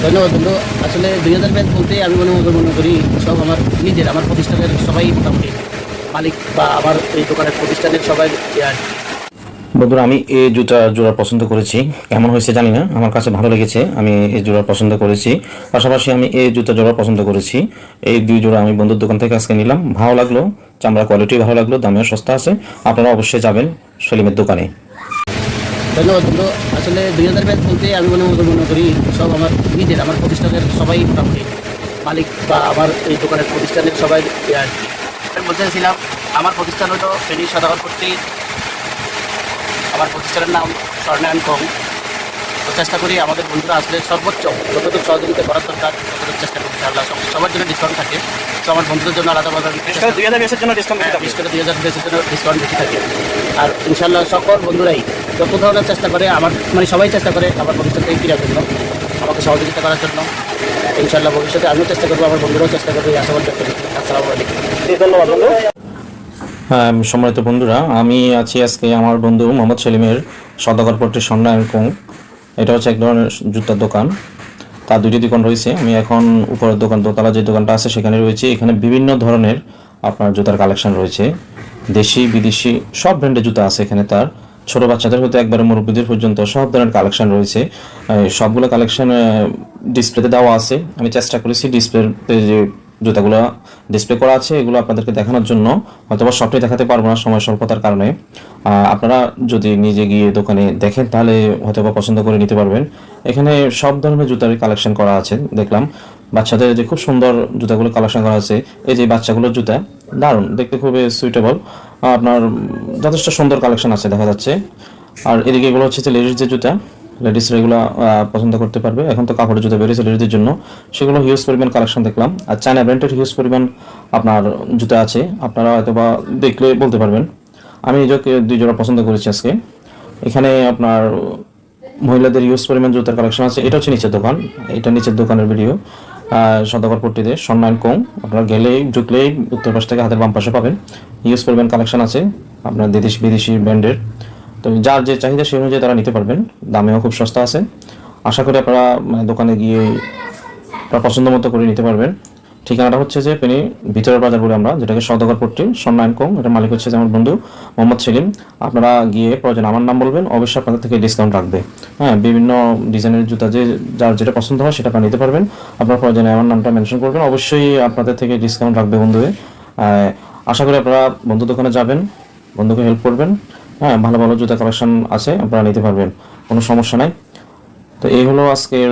ধন্যবাদ বন্ধু। আসলে 2000 ব্যাচ বলতে আমি মনে করি সব আমার নিজের, আমার প্রতিষ্ঠানের সবাই মোটামুটি মালিক বা আমার এই দোকানের প্রতিষ্ঠানের সবাই আর কি। বন্ধুরা, আমি এই জুতা জোড়া পছন্দ করেছি। কেমন হয়েছে জানি না, আমার কাছে ভালো লেগেছে। আমি এই জোড়া পছন্দ করেছি। পাশাপাশি আমি এই জুতা জোড়া পছন্দ করেছি। এই দুই জোড়া আমি বন্ধুর দোকান থেকে আজকে নিলাম। ভালো লাগলো, চামড়া কোয়ালিটি ভালো লাগলো, দামেও সস্তা আছে। আপনারা অবশ্যই যাবেন সেলিমের দোকানে। ধন্যবাদ বন্ধু। আসলে 2000 ব্যাচ বলতে আমি মনে করি সব আমার নিজের, আমার প্রতিষ্ঠানের সবাই মোটামুটি মালিক বা আমার এই দোকানের প্রতিষ্ঠানের সবাই আর কি। আমি বলতে চাইছিলাম, আমার প্রতিষ্ঠান হলো ফেনী সদাগরপট্টি। আমার প্রতিষ্ঠানের নাম স্বর্ণায়ন কম। তো চেষ্টা করি আমাদের বন্ধুরা আসলে সর্বোচ্চ যতটুকু সহযোগিতা করার দরকার ততটুকু চেষ্টা করি। ইনশাআল্লাহ সবার জন্য ডিসকাউন্ট থাকে। তো আমার বন্ধুদের জন্য আলাদাভাবে বিশেষ করে 2000 ব্যাচের জন্য ডিসকাউন্ট বেশি থাকে। বিশেষ করে 2000 ব্যাচের জন্য ডিসকাউন্ট বেশি থাকে। আর ইনশাআল্লাহ সকল বন্ধুরাই যত ধরনের চেষ্টা করে, আমার মানে সবাই চেষ্টা করে আমার ভবিষ্যৎ থেকে কেনার জন্য, আমাকে সহযোগিতা করার জন্য। ইনশাআল্লাহ ভবিষ্যতে আমিও চেষ্টা করবো, আমার বন্ধুরাও চেষ্টা করবে, এই আশাবাদ ব্যক্ত করি। আসসালামু আলাইকুম। ধন্যবাদ বন্ধু। হ্যাঁ, সম্মানিত বন্ধুরা, আমি আছি আজকে আমার বন্ধু মোহাম্মদ সেলিমের সদাগরপট্টির স্বর্ণায়ন কোং। এটা হচ্ছে এক ধরনের জুতার দোকান। তার দুইটি দোকান রয়েছে। আমি এখন উপরের দোকান, দোতলা যে দোকানটা আছে সেখানে রয়েছে। এখানে বিভিন্ন ধরনের আপনার জুতার কালেকশন রয়েছে, দেশি বিদেশি সব ব্র্যান্ডের জুতা আছে এখানে। তার ছোট বাচ্চাদের হতে একবারে মুরব্বীদের পর্যন্ত সব ধরনের কালেকশন রয়েছে। সবগুলো কালেকশন ডিসপ্লেতে দেওয়া আছে। আমি চেষ্টা করেছি ডিসপ্লেতে যে জুতাগুলো ডিসপ্লে করা আছে এগুলো আপনাদেরকে দেখানোর জন্য। হয়তো বা সবটাই দেখাতে পারবো না সময় স্বল্পতার কারণে। আপনারা যদি নিজে গিয়ে দোকানে দেখেন তাহলে হয়তো বা পছন্দ করে নিতে পারবেন। এখানে সব ধরনের জুতার কালেকশন করা আছে। দেখলাম বাচ্চাদের যে খুব সুন্দর জুতাগুলো কালেকশন করা আছে। এই যে বাচ্চাগুলোর জুতা দারুণ দেখতে, খুবই সুইটেবল। আপনার যথেষ্ট সুন্দর কালেকশন আছে দেখা যাচ্ছে। আর এদিকে এগুলো হচ্ছে যে লেডিস যে জুতা, লেডিসরা এগুলো পছন্দ করতে পারবে। এখন তো কাপড়ের জুতা বেরিয়েছে লেডিসদের জন্য, সেগুলো হিউজ পরিমাণ কালেকশন দেখলাম। আর চায়না ব্র্যান্ডের হিউজ পরিমাণ আপনার জুতা আছে, আপনারা হয়তো বা দেখলে বলতে পারবেন। আমি নিজেকে দুই জোড়া পছন্দ করেছি আজকে। এখানে আপনার মহিলাদের হিউজ পরিমাণ জুতার কালেকশন আছে। এটা হচ্ছে নিচের দোকান, এটা নিচের দোকানের ভিডিও। সদাগরপট্টিতে স্বর্ণায়ন কোং। আপনারা গেলেই ঢুকলেই উত্তর পাশ থেকে হাতের বাম পাশে পাবেন। হিউজ পরিমাণ কালেকশন আছে আপনার দেশি বিদেশি ব্র্যান্ডের। তো যার যে চাহিদা সেই অনুযায়ী তারা নিতে পারবেন। দামেও খুব সস্তা আছে। আশা করি আপনারা দোকানে গিয়ে আপনারা পছন্দ মতো করে নিতে পারবেন। ঠিকানাটা হচ্ছে যে ফেনী ভিতরের বাজার বলে আমরা যেটাকে সদাগরপট্টি স্বর্ণায়ন কোং। এটা মালিক হচ্ছে যে আমার বন্ধু মোহাম্মদ সেলিম। আপনারা গিয়ে প্রয়োজন আমার নাম বলবেন, অবশ্যই আপনাদের থেকে ডিসকাউন্ট রাখবে। হ্যাঁ, বিভিন্ন ডিজাইনের জুতা যে যার যেটা পছন্দ হয় সেটা আপনারা নিতে পারবেন। আপনার প্রয়োজনে আমার নামটা মেনশন করবেন, অবশ্যই আপনাদের থেকে ডিসকাউন্ট রাখবে বন্ধুয়ে। আশা করি আপনারা বন্ধু দোকানে যাবেন, বন্ধুকে হেল্প করবেন। হ্যাঁ, ভালো ভালো জুতা কালেকশন আছে, আপনারা নিতে পারবেন, কোনো সমস্যা নাই। তো এই হলো আজকের